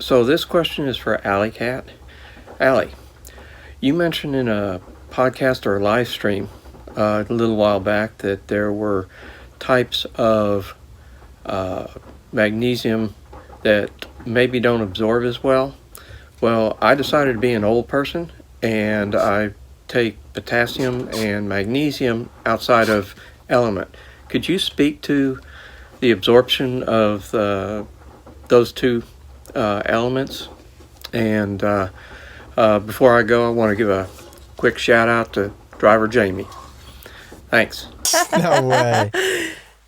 So this question is for Alley Cat. Allie, you mentioned in a podcast or a live stream a little while back that there were types of magnesium that maybe don't absorb as well. Well, I decided to be an old person and I take potassium and magnesium outside of element. Could you speak to the absorption of those two elements? And before I go, I want to give a quick shout out to driver Jamie. Thanks. No way.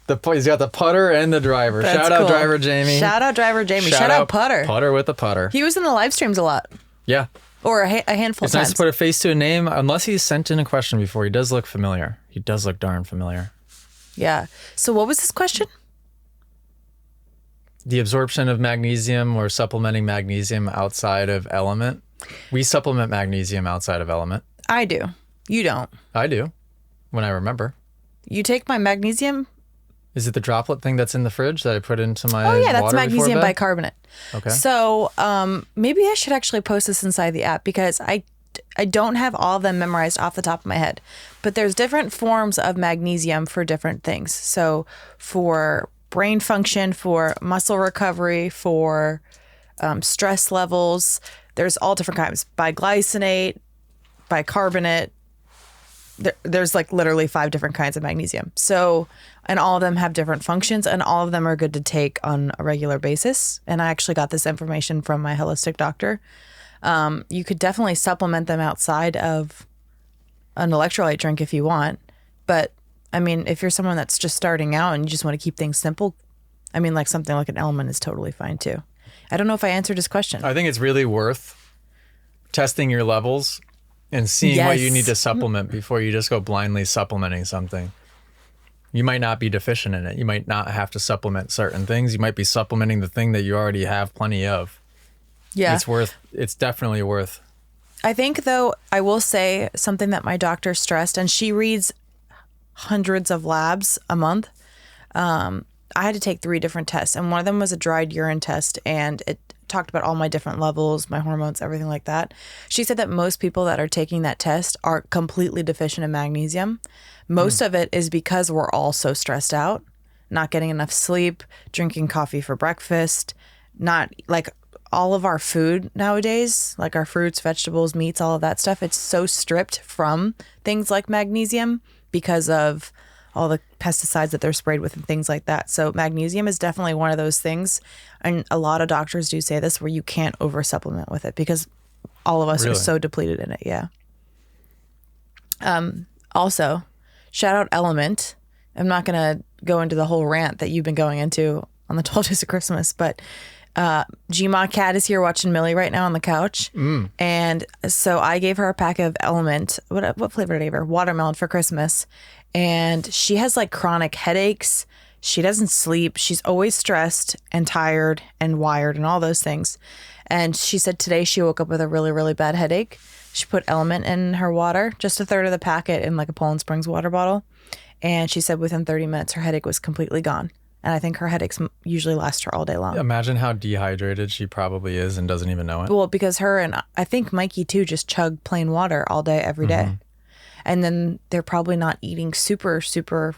He's got the putter and the driver. That's Shout out cool. driver Jamie. Shout out driver Jamie. Shout out putter. Putter with the putter. He was in the live streams a lot. Yeah. Or a handful of It's times. nice to put a face to a name, unless he's sent in a question before. He does look familiar. He does look darn familiar. Yeah. So what was this question? The absorption of magnesium or supplementing magnesium outside of element. We supplement magnesium outside of element. I do. You don't. I do, when I remember. You take my magnesium? Is it the droplet thing that's in the fridge that I put into my water? Oh, yeah, that's before magnesium bed? bicarbonate. Okay. So maybe I should actually post this inside the app because I don't have all of them memorized off the top of my head. But there's different forms of magnesium for different things. So for brain function, for muscle recovery, for stress levels, there's all different kinds. Biglycinate, bicarbonate. There's like literally 5 different kinds of magnesium. So, and all of them have different functions and all of them are good to take on a regular basis. And I actually got this information from my holistic doctor. You could definitely supplement them outside of an electrolyte drink if you want. But I mean, if you're someone that's just starting out and you just want to keep things simple, I mean, like something like an element is totally fine too. I don't know if I answered his question. I think it's really worth testing your levels and seeing what you need to supplement before you just go blindly supplementing something. You might not be deficient in it. You might not have to supplement certain things. You might be supplementing the thing that you already have plenty of. Yeah. It's definitely worth. I think, though, I will say something that my doctor stressed, and she reads hundreds of labs a month. I had to take 3 different tests, and one of them was a dried urine test, and it talked about all my different levels, my hormones, everything like that. She said that most people that are taking that test are completely deficient in magnesium. Most of it is because we're all so stressed out, not getting enough sleep, drinking coffee for breakfast, not like all of our food nowadays, like our fruits, vegetables, meats, all of that stuff, it's so stripped from things like magnesium because of all the pesticides that they're sprayed with and things like that. So magnesium is definitely one of those things. And a lot of doctors do say this where you can't over supplement with it because all of us are so depleted in it. Yeah. Also, shout out Element. I'm not going to go into the whole rant that you've been going into on the 12 Days of Christmas, but Gma Cat is here watching Millie right now on the couch. And so I gave her a pack of Element. What flavor did I give her? Watermelon for Christmas. And she has like chronic headaches. She doesn't sleep. She's always stressed and tired and wired and all those things. And she said today she woke up with a really, really bad headache. She put Element in her water, just a third of the packet in like a Poland Springs water bottle. And she said within 30 minutes, her headache was completely gone. And I think her headaches usually last her all day long. Imagine how dehydrated she probably is and doesn't even know it. Well, because her and I think Mikey too just chug plain water all day, every day. And then they're probably not eating super, super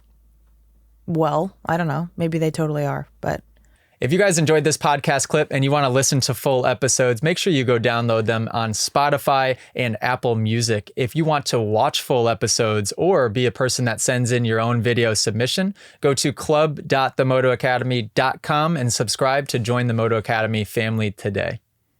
well. I don't know. Maybe they totally are. But if you guys enjoyed this podcast clip and you want to listen to full episodes, make sure you go download them on Spotify and Apple Music. If you want to watch full episodes or be a person that sends in your own video submission, go to club.themotoacademy.com and subscribe to join the Moto Academy family today.